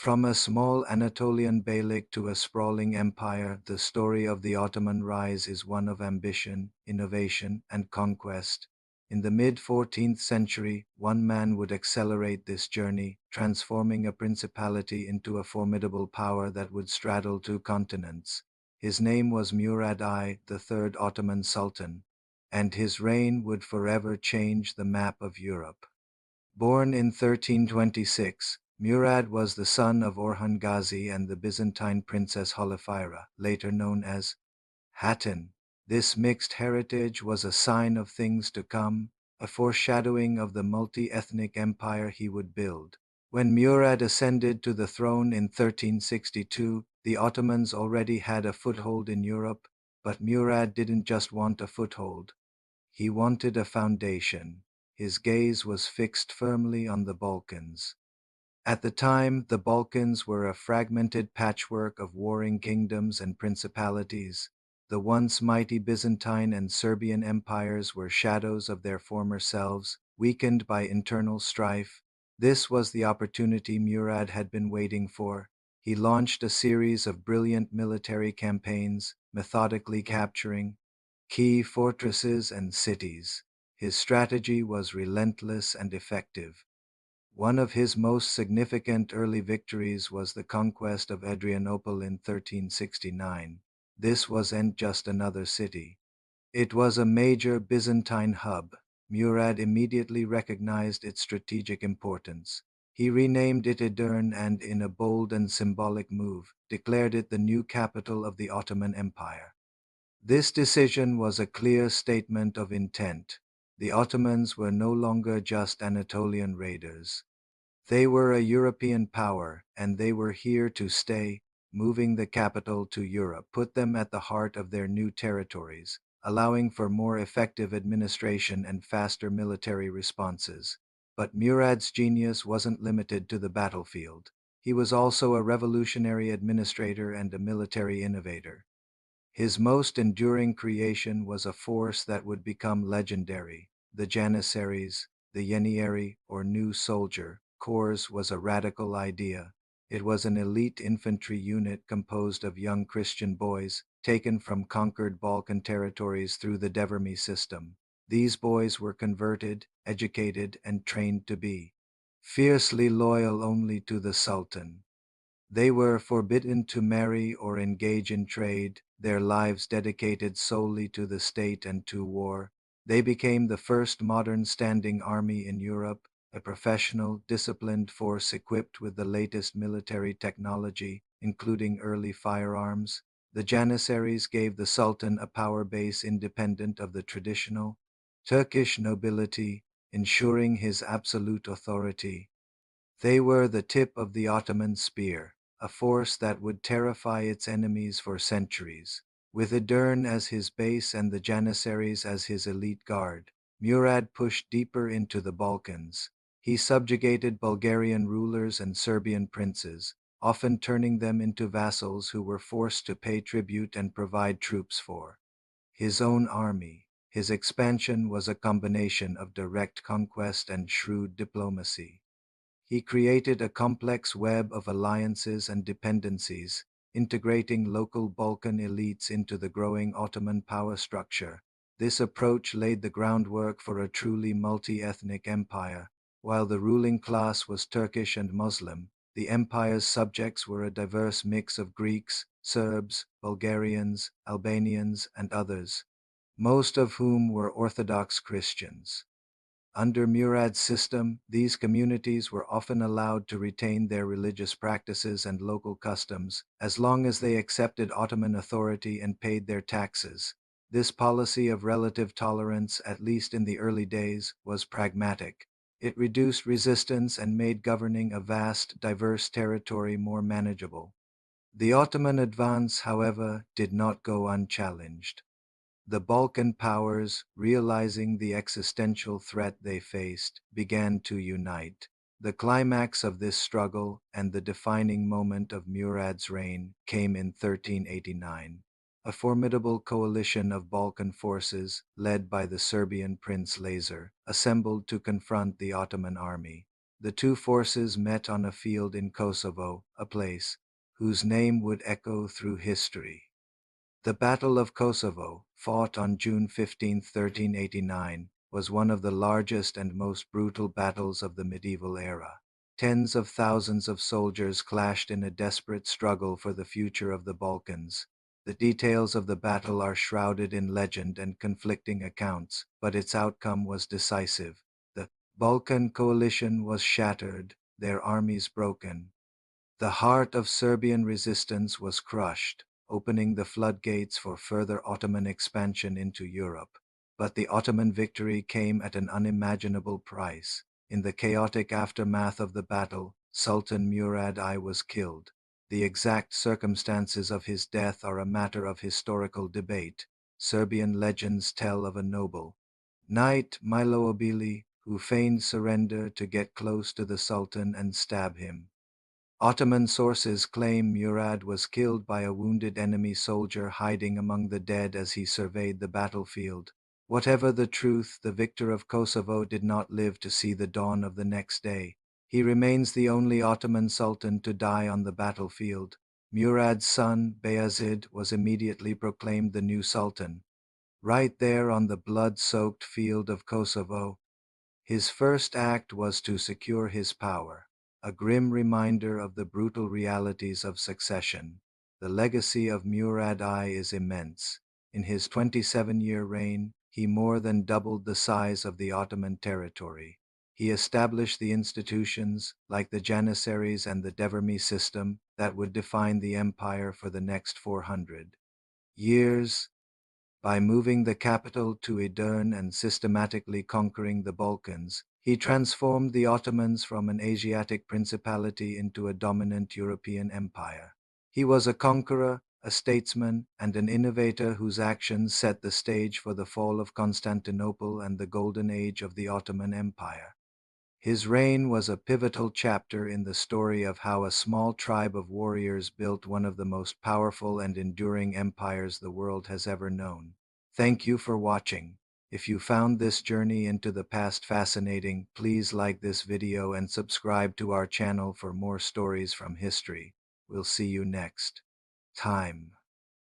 From a small Anatolian beylik to a sprawling empire, the story of the Ottoman rise is one of ambition, innovation, and conquest. In the mid-14th century, one man would accelerate this journey, transforming a principality into a formidable power that would straddle two continents. His name was Murad I, the third Ottoman Sultan, and his reign would forever change the map of Europe. Born in 1326, Murad was the son of Orhan Ghazi and the Byzantine princess Holefira, later known as Hattin. This mixed heritage was a sign of things to come, a foreshadowing of the multi-ethnic empire he would build. When Murad ascended to the throne in 1362, the Ottomans already had a foothold in Europe, but Murad didn't just want a foothold. He wanted a foundation. His gaze was fixed firmly on the Balkans. At the time, the Balkans were a fragmented patchwork of warring kingdoms and principalities. The once mighty Byzantine and Serbian empires were shadows of their former selves, weakened by internal strife. This was the opportunity Murad had been waiting for. He launched a series of brilliant military campaigns, methodically capturing key fortresses and cities. His strategy was relentless and effective. One of his most significant early victories was the conquest of Adrianople in 1369. This wasn't just another city. It was a major Byzantine hub. Murad immediately recognized its strategic importance. He renamed it Edirne and, in a bold and symbolic move, declared it the new capital of the Ottoman Empire. This decision was a clear statement of intent. The Ottomans were no longer just Anatolian raiders. They were a European power, and they were here to stay. Moving the capital to Europe put them at the heart of their new territories, allowing for more effective administration and faster military responses. But Murad's genius wasn't limited to the battlefield. He was also a revolutionary administrator and a military innovator. His most enduring creation was a force that would become legendary. The Janissaries, the Yenieri, or New Soldier Corps was a radical idea. It was an elite infantry unit composed of young Christian boys, taken from conquered Balkan territories through the Devrimi system. These boys were converted, educated, and trained to be fiercely loyal only to the Sultan. They were forbidden to marry or engage in trade, their lives dedicated solely to the state and to war. They became the first modern standing army in Europe, a professional, disciplined force equipped with the latest military technology, including early firearms. The Janissaries gave the Sultan a power base independent of the traditional Turkish nobility, ensuring his absolute authority. They were the tip of the Ottoman spear, a force that would terrify its enemies for centuries. With Edirne as his base and the Janissaries as his elite guard, Murad pushed deeper into the Balkans. He subjugated Bulgarian rulers and Serbian princes, often turning them into vassals who were forced to pay tribute and provide troops for his own army. His expansion was a combination of direct conquest and shrewd diplomacy. He created a complex web of alliances and dependencies, integrating local Balkan elites into the growing Ottoman power structure. This approach laid the groundwork for a truly multi-ethnic empire. While the ruling class was Turkish and Muslim, the empire's subjects were a diverse mix of Greeks, Serbs, Bulgarians, Albanians, and others, most of whom were Orthodox Christians. Under Murad's system, these communities were often allowed to retain their religious practices and local customs, as long as they accepted Ottoman authority and paid their taxes. This policy of relative tolerance, at least in the early days, was pragmatic. It reduced resistance and made governing a vast, diverse territory more manageable. The Ottoman advance, however, did not go unchallenged. The Balkan powers, realizing the existential threat they faced, began to unite. The climax of this struggle, and the defining moment of Murad's reign, came in 1389. A formidable coalition of Balkan forces, led by the Serbian Prince Lazar, assembled to confront the Ottoman army. the two forces met on a field in Kosovo, a place whose name would echo through history. The Battle of Kosovo, fought on June 15, 1389, was one of the largest and most brutal battles of the medieval era. Tens of thousands of soldiers clashed in a desperate struggle for the future of the Balkans. The details of the battle are shrouded in legend and conflicting accounts, but its outcome was decisive. The Balkan coalition was shattered, their armies broken. The heart of Serbian resistance was crushed, opening the floodgates for further Ottoman expansion into Europe. But the Ottoman victory came at an unimaginable price. In the chaotic aftermath of the battle, Sultan Murad I was killed. The exact circumstances of his death are a matter of historical debate. Serbian legends tell of a noble knight, Miloobili, who feigned surrender to get close to the Sultan and stab him. Ottoman sources claim Murad was killed by a wounded enemy soldier hiding among the dead as he surveyed the battlefield. Whatever the truth, the victor of Kosovo did not live to see the dawn of the next day. He remains the only Ottoman sultan to die on the battlefield. Murad's son, Bayezid, was immediately proclaimed the new sultan. Right there on the blood-soaked field of Kosovo, his first act was to secure his power, a grim reminder of the brutal realities of succession. The legacy of Murad I is immense. In his 27-year reign, he more than doubled the size of the Ottoman territory. He established the institutions, like the Janissaries and the Devrimi system, that would define the empire for the next 400 years. By moving the capital to Edirne and systematically conquering the Balkans, he transformed the Ottomans from an Asiatic principality into a dominant European empire. He was a conqueror, a statesman, and an innovator whose actions set the stage for the fall of Constantinople and the golden age of the Ottoman Empire. His reign was a pivotal chapter in the story of how a small tribe of warriors built one of the most powerful and enduring empires the world has ever known. Thank you for watching. If you found this journey into the past fascinating, please like this video and subscribe to our channel for more stories from history. We'll see you next time.